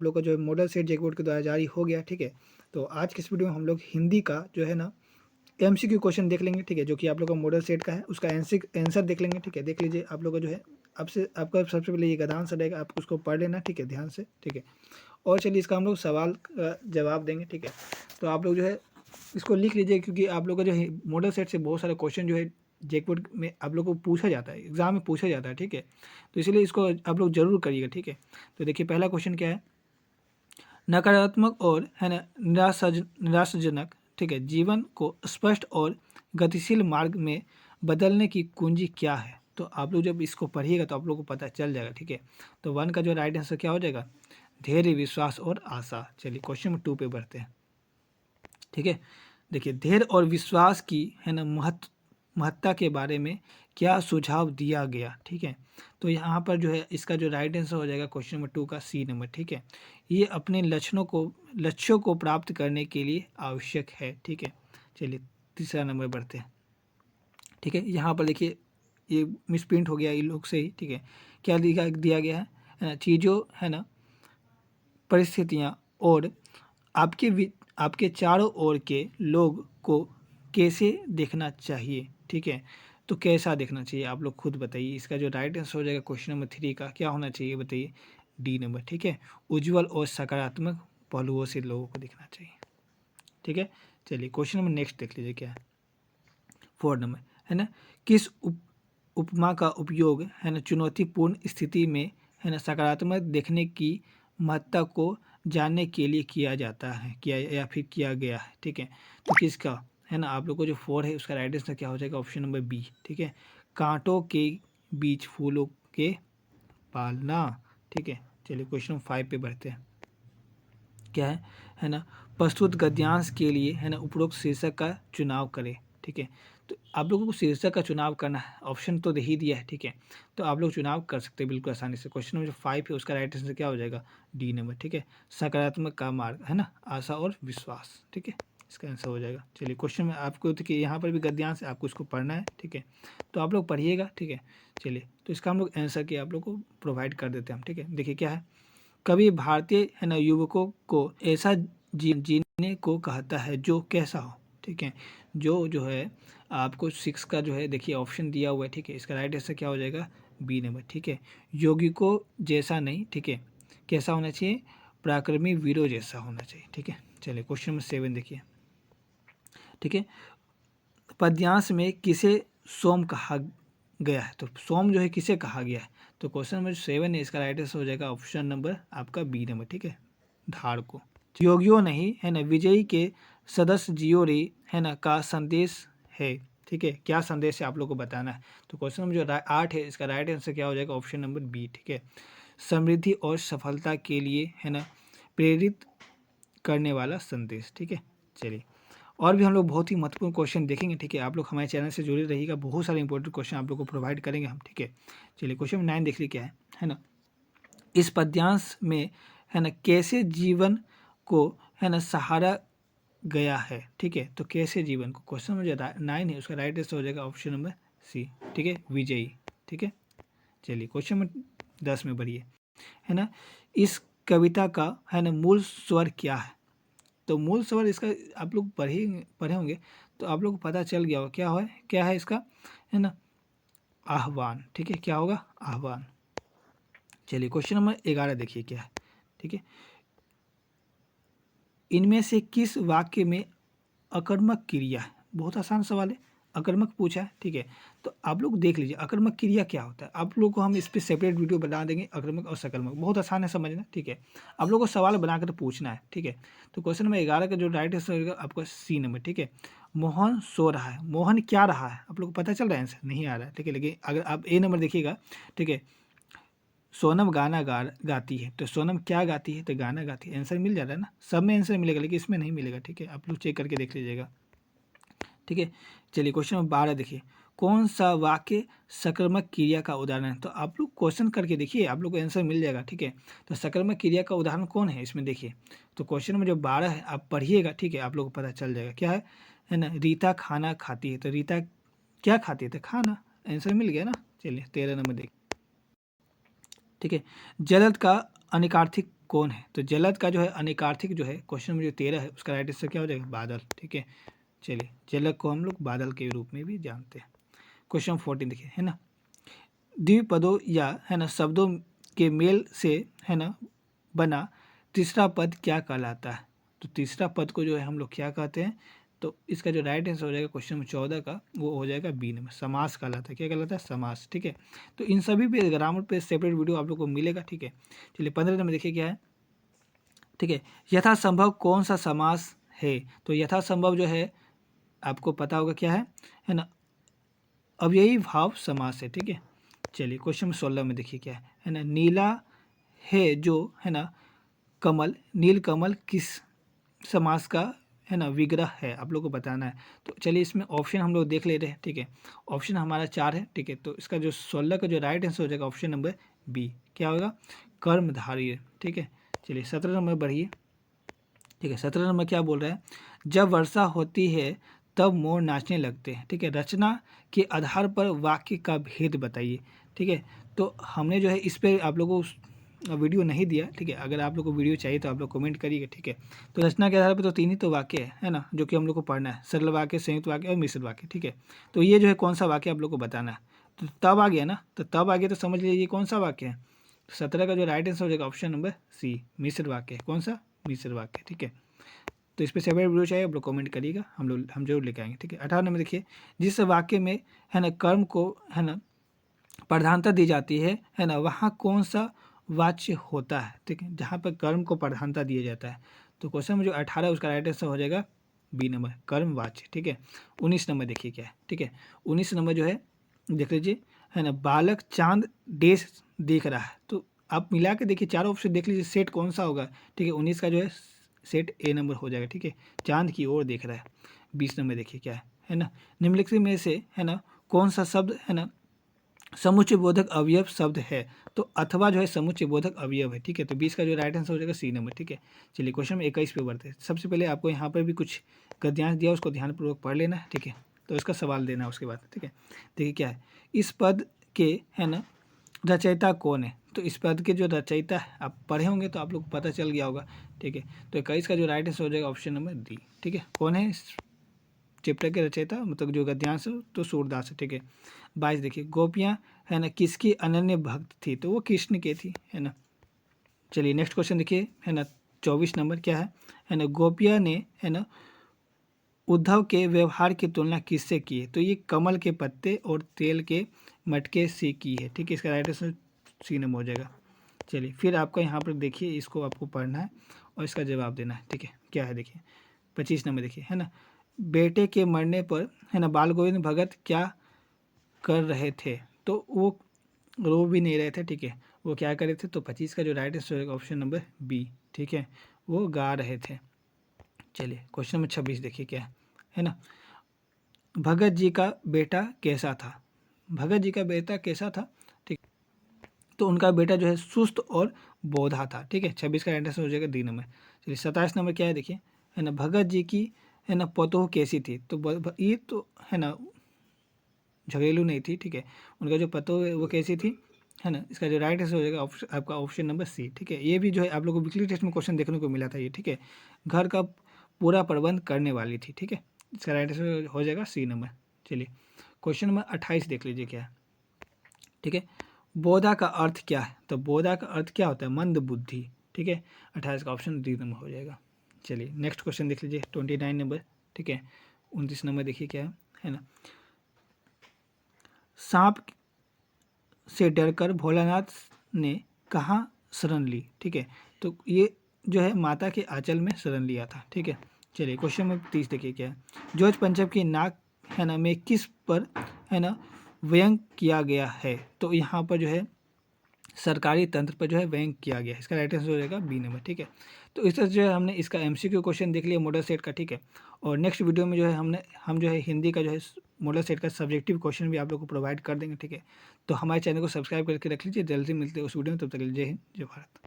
लोग का जो है मॉडल सेट जेक बोर्ड के द्वारा जारी हो गया, ठीक है। तो आज के इस वीडियो में हम लोग हिंदी का जो है ना एमसीक्यू क्वेश्चन देख लेंगे, ठीक है, जो कि आप लोग का मॉडल सेट का है, उसका आंसर देख लेंगे, ठीक है। देख लीजिए आप लोग का जो है आपसे आपका सबसे पहले ये गद्यांश रहेगा, आप उसको पढ़ लेना, ठीक है, ध्यान से, ठीक है। और चलिए इसका हम लोग सवाल का जवाब देंगे, ठीक है। तो आप लोग जो है इसको लिख लीजिए, क्योंकि आप लोग का जो है मॉडल सेट से बहुत सारे क्वेश्चन जो है जेकबोर्ड में आप लोग को पूछा जाता है, एग्जाम में पूछा जाता है, ठीक है। तो इसलिए इसको आप लोग जरूर करिएगा, ठीक है। तो देखिए पहला क्वेश्चन क्या है, नकारात्मक और है ना निराशाजनक, ठीक है, जीवन को स्पष्ट और गतिशील मार्ग में बदलने की कुंजी क्या है। तो आप लोग जब इसको पढ़िएगा तो आप लोग को पता चल जाएगा, ठीक है। तो वन का जो राइट आंसर क्या हो जाएगा, धैर्य, विश्वास और आशा। चलिए क्वेश्चन नंबर 2 पे बढ़ते हैं, ठीक है। देखिए धैर्य और विश्वास की है ना महत्ता के बारे में क्या सुझाव दिया गया, ठीक है। तो यहाँ पर जो है इसका जो राइट आंसर हो जाएगा क्वेश्चन नंबर 2 का सी नंबर, ठीक है। ये अपने लक्ष्यों को प्राप्त करने के लिए आवश्यक है, ठीक है। चलिए तीसरा नंबर बढ़ते हैं, ठीक है। यहाँ पर देखिए ये मिसप्रिंट हो गया ये लोग से ही, ठीक है। क्या दिया गया है ना, चीज़ों है ना परिस्थितियाँ और आपके चारों ओर के लोग को कैसे देखना चाहिए, ठीक है। तो कैसा देखना चाहिए आप लोग खुद बताइए। इसका जो राइट आंसर हो जाएगा क्वेश्चन नंबर 3 का क्या होना चाहिए बताइए, डी नंबर, ठीक है। उज्जवल और सकारात्मक पहलुओं से लोगों को दिखना चाहिए, ठीक है। चलिए क्वेश्चन नंबर नेक्स्ट देख लीजिए क्या है, 4 नंबर, है ना। किस उपमा का उपयोग है ना चुनौतीपूर्ण स्थिति में है ना सकारात्मक देखने की महत्ता को जानने के लिए किया जाता है, किया या फिर किया गया है, ठीक है। तो किसका है ना, आप लोग को जो 4 है उसका राइट आंसर क्या हो जाएगा, ऑप्शन नंबर बी, ठीक है। कांटों के बीच फूलों के पालना, ठीक है। चलिए क्वेश्चन नंबर 5 पे बढ़ते हैं, क्या है ना, प्रस्तुत गद्यांश के लिए है ना उपरोक्त शीर्षक का चुनाव करें, ठीक है। तो आप लोगों को शीर्षक का चुनाव करना है, ऑप्शन तो दे ही दिया है, ठीक है। तो आप लोग चुनाव कर सकते हैं बिल्कुल आसानी से। क्वेश्चन नंबर जो 5 है उसका राइट आंसर क्या हो जाएगा, डी नंबर, ठीक है। सकारात्मक का मार्ग है ना, आशा और विश्वास, ठीक है, इसका आंसर हो जाएगा। चलिए क्वेश्चन में आपको देखिए यहाँ पर भी गद्यांश है, आपको इसको पढ़ना है, ठीक है। तो आप लोग पढ़िएगा, ठीक है। चलिए तो इसका हम लोग आंसर के आप लोग को प्रोवाइड कर देते हैं हम, ठीक है। देखिए क्या है, कभी भारतीय है ना युवकों को ऐसा जीने को कहता है जो कैसा हो, ठीक है। जो है आपको 6 का जो है देखिए ऑप्शन दिया हुआ है, ठीक है। इसका राइट आंसर क्या हो जाएगा, बी नंबर, ठीक है। योगी को जैसा नहीं, ठीक है, कैसा होना चाहिए, पराक्रमी वीरों जैसा होना चाहिए, ठीक है। चलिए क्वेश्चन नंबर 7 देखिए, ठीक है। पद्यांश में किसे सोम कहा गया है, तो सोम जो है किसे कहा गया है। तो क्वेश्चन नंबर 7 है इसका राइट आंसर हो जाएगा ऑप्शन नंबर आपका बी नंबर, ठीक है, धार को। योगियों नहीं है ना विजयी के सदस्य जियो रे है ना का संदेश है, ठीक है। क्या संदेश है आप लोग को बताना है। तो क्वेश्चन नंबर जो 8 है इसका राइट आंसर क्या हो जाएगा, ऑप्शन नंबर बी, ठीक है। समृद्धि और सफलता के लिए है ना प्रेरित करने वाला संदेश, ठीक है। चलिए और भी हम लोग बहुत ही महत्वपूर्ण क्वेश्चन देखेंगे, ठीक है। आप लोग हमारे चैनल से जुड़े रहिएगा, बहुत सारे इंपॉर्टेंट क्वेश्चन आप लोग को प्रोवाइड करेंगे हम, ठीक है। चलिए क्वेश्चन 9 देख लीजिए क्या है ना, इस पद्यांश में है ना कैसे जीवन को है ना सहारा गया है, ठीक है। तो कैसे जीवन को, क्वेश्चन नंबर जो 9 है उसका राइट आंसर हो जाएगा ऑप्शन नंबर सी, ठीक है, विजयी, ठीक है। चलिए क्वेश्चन नंबर 10 में बढ़िए, है ना, इस कविता का है ना मूल स्वर क्या है। तो मूल स्वर इसका आप लोग पढ़े होंगे तो आप लोग को पता चल गया होगा क्या है इसका, है ना, आह्वान, ठीक है। क्या होगा, आह्वान। चलिए क्वेश्चन नंबर 11 देखिए क्या है, ठीक है। इनमें से किस वाक्य में अकर्मक क्रिया है, बहुत आसान सवाल है, अकर्मक पूछा है, ठीक है। तो आप लोग देख लीजिए अकर्मक क्रिया क्या होता है, आप लोग को हम इस पर सेपरेट वीडियो बना देंगे, अकर्मक और सकर्मक, बहुत आसान है समझना, ठीक है। आप लोग को सवाल बनाकर पूछना है, ठीक है। तो क्वेश्चन नंबर 11 का जो राइट आंसर होगा आपका सी नंबर, ठीक है। मोहन सो रहा है, मोहन क्या रहा है, आप लोग को पता चल रहा है आंसर नहीं आ रहा है, ठीक है। लेकिन अगर आप ए नंबर देखिएगा, ठीक है, सोनम गाना गाती है, तो सोनम क्या गाती है, तो गाना गाती है, आंसर मिल जाता है ना, सब में आंसर मिलेगा लेकिन इसमें नहीं मिलेगा, ठीक है। आप लोग चेक करके देख लीजिएगा, ठीक है। चलिए क्वेश्चन नंबर 12 देखिए, कौन सा वाक्य सकर्मक क्रिया का उदाहरण है। तो आप लोग क्वेश्चन करके देखिए, आप लोग को आंसर मिल जाएगा, ठीक है। तो सकर्मक क्रिया का उदाहरण कौन है इसमें देखिए। तो क्वेश्चन नंबर जो 12 है आप पढ़िएगा, ठीक है, आप लोग को पता चल जाएगा क्या है ना, रीता खाना खाती है, तो रीता क्या खाती है, तो खाना, आंसर मिल गया ना। चलिए 13 नंबर देखिए, ठीक है। जलद का अनिकार्थिक कौन है? तो जलद का जो है अनेकार्थिक जो है क्वेश्चन नंबर जो 13 है उसका राइट आंसर क्या हो जाएगा? बादल। ठीक है, चलिए जलद को हम लोग बादल के रूप में भी जानते हैं। क्वेश्चन 14 देखिए, है ना, द्विपदों या है ना शब्दों के मेल से है ना बना तीसरा पद क्या कहलाता है? तो तीसरा पद को जो है हम लोग क्या कहते हैं? तो इसका जो राइट आंसर हो जाएगा क्वेश्चन नंबर 14 का, वो हो जाएगा बी नंबर, समास कहलाता है। क्या कहलाता है? समास। ठीक है, तो इन सभी पे ग्रामर पे सेपरेट वीडियो आप लोग को मिलेगा। ठीक है, चलिए 15 नंबर देखिए क्या है। ठीक है, यथासंभव कौन सा समास है? तो यथासंभव जो है आपको पता होगा क्या है ना, अव्ययी भाव समास है। ठीक है, चलिए क्वेश्चन 16 में देखिए क्या है ना, नीला है जो है ना कमल, नील कमल किस समास का है ना विग्रह है? आप लोग को बताना है। तो चलिए इसमें ऑप्शन हम लोग देख ले रहे हैं। ठीक है, ऑप्शन हमारा 4 है। ठीक है, तो इसका जो 16 का जो राइट आंसर हो जाएगा ऑप्शन नंबर बी, क्या होगा? कर्मधारय। ठीक है, चलिए 17 नंबर बढ़िए। ठीक है, 17 नंबर क्या बोल रहा है? जब वर्षा होती है तब मोर नाचने लगते हैं। ठीक है, रचना के आधार पर वाक्य का भेद बताइए। ठीक है, तो हमने जो है इस पर आप लोगों को वीडियो नहीं दिया। ठीक है, अगर आप लोग को वीडियो चाहिए तो आप लोग कमेंट करिएगा। ठीक है, तो रचना के आधार पर तो 3 ही तो वाक्य है ना, जो कि हम लोग को पढ़ना है, सरल वाक्य, संयुक्त वाक्य और मिश्रित वाक्य। ठीक है, तो ये जो है कौन सा वाक्य आप लोग को बताना है? तो तब आ गया ना, तो तब आ गया तो समझ लीजिए ये कौन सा वाक्य है। 17 का जो राइट आंसर हो जाएगा ऑप्शन नंबर सी, मिश्र वाक्य। कौन सा? मिश्र वाक्य। ठीक है, तो इस पर सेपरेट वीडियो चाहिए आप लोग कमेंट करिएगा, हम जरूर लेके आएंगे। ठीक है, 18 में देखिए, जिस वाक्य में है ना कर्म को है ना प्रधानता दी जाती है ना, वहाँ कौन सा वाच्य होता है? ठीक है, जहाँ पर कर्म को प्रधानता दिया जाता है। तो क्वेश्चन में जो 18 उसका राइट आंसर हो जाएगा बी नंबर, कर्म वाच्य। ठीक है, 19 नंबर देखिए क्या है। ठीक है, 19 नंबर जो है देख लीजिए, है ना, बालक चांद देश देख रहा है। तो आप मिला के देखिए, चारों ऑप्शन देख लीजिए, सेट कौन सा होगा? ठीक है, 19 का जो है सेट ए नंबर हो जाएगा। ठीक है, चांद की ओर देख रहा है। 20 नंबर देखिए क्या है ना, निम्नलिखित में से है ना कौन सा शब्द है ना समुच्चय बोधक अवयव शब्द है? तो अथवा जो है समुच्चय बोधक अवयव है। ठीक है, तो 20 का जो राइट आंसर हो जाएगा सी नंबर। ठीक है, चलिए क्वेश्चन 21 पे बढ़ते हैं। सबसे पहले आपको यहाँ पर भी कुछ गद्यांश दिया, उसको ध्यानपूर्वक पढ़ लेना है। ठीक है, तो इसका सवाल देना है उसके बाद। ठीक है, देखिए क्या है, इस पद के है ना रचयिता कौन है? तो इस पद के जो रचयिता है आप पढ़े होंगे तो आप लोग को पता चल गया होगा। ठीक है, तो 21 का जो राइट आंसर हो जाएगा ऑप्शन नंबर डी। ठीक है, कौन है इस चैप्टर के रचयिता? मतलब जो गद्यांश है तो सूरदास है। ठीक है, 22 देखिए, गोपियाँ है ना किसकी अनन्य भक्त थी? तो वो कृष्ण की थी, है ना। चलिए नेक्स्ट क्वेश्चन देखिए, है ना 24 नंबर क्या है ना, गोपिया ने है ना उद्धव के व्यवहार की तुलना किससे की है? तो ये कमल के पत्ते और तेल के मटके से की है। ठीक है, इसका राइट आंसर सी नंबर हो जाएगा। चलिए फिर आपका यहाँ पर देखिए, इसको आपको पढ़ना है और इसका जवाब देना है। ठीक है, क्या है देखिए 25 नंबर देखिए, है ना, बेटे के मरने पर है ना बाल गोविंद भगत क्या कर रहे थे? तो वो रो भी नहीं रहे थे। ठीक है, वो क्या कर रहे थे? तो 25 का जो राइट आंसर होगा ऑप्शन नंबर बी। ठीक है, वो गा रहे थे। चलिए क्वेश्चन नंबर 26 देखिए क्या है ना, भगत जी का बेटा कैसा था? भगत जी का बेटा कैसा था? ठीक, तो उनका बेटा जो है सुस्त और बोधा था। ठीक है, 26 का राइट आंसर हो जाएगा डी नंबर। चलिए 27 नंबर क्या है देखिए, है ना, भगत जी की है ना पतोह कैसी थी? तो ये तो है ना झगड़ेलू नहीं थी। ठीक है, उनका जो पतो है वो कैसी थी, है ना। इसका जो राइट आंसर हो जाएगा आपका ऑप्शन नंबर सी। ठीक है, ये भी जो है आप लोगों को वीकली टेस्ट में क्वेश्चन देखने को मिला था ये। ठीक है, घर का पूरा प्रबंध करने वाली थी। ठीक है, इसका राइट आंसर हो जाएगा सी नंबर। चलिए क्वेश्चन नंबर 28 देख लीजिए क्या है। ठीक है, बोधा का अर्थ क्या है? तो बोधा का अर्थ क्या होता है? मंद बुद्धि। ठीक है, 28 का ऑप्शन डी नंबर हो जाएगा। चलिए नेक्स्ट क्वेश्चन देख लीजिए 29 नंबर। ठीक है, 29 नंबर देखिए क्या है ना, सांप से डरकर भोलानाथ ने कहाँ शरण ली? ठीक है, तो ये जो है माता के आंचल में शरण लिया था। ठीक है, चलिए क्वेश्चन नंबर 30 देखिए क्या है, जोज पंचम की नाक है ना में किस पर है ना व्यंग किया गया है? तो यहाँ पर जो है सरकारी तंत्र पर जो है व्यंग किया गया है। इसका राइट आंसर हो जाएगा बी नंबर। ठीक है, तो इस तरह से जो है हमने इसका एमसीक्यू क्वेश्चन देख लिया मॉडल सेट का। ठीक है, और नेक्स्ट वीडियो में जो है हम जो है हिंदी का जो है मॉडल सेट का सब्जेक्टिव क्वेश्चन भी आप लोग को प्रोवाइड कर देंगे। ठीक है, तो हमारे चैनल को सब्सक्राइब करके रख लीजिए। जल्दी मिलते हैं उस वीडियो में, तब तक के लिए जय हिंद, जय भारत।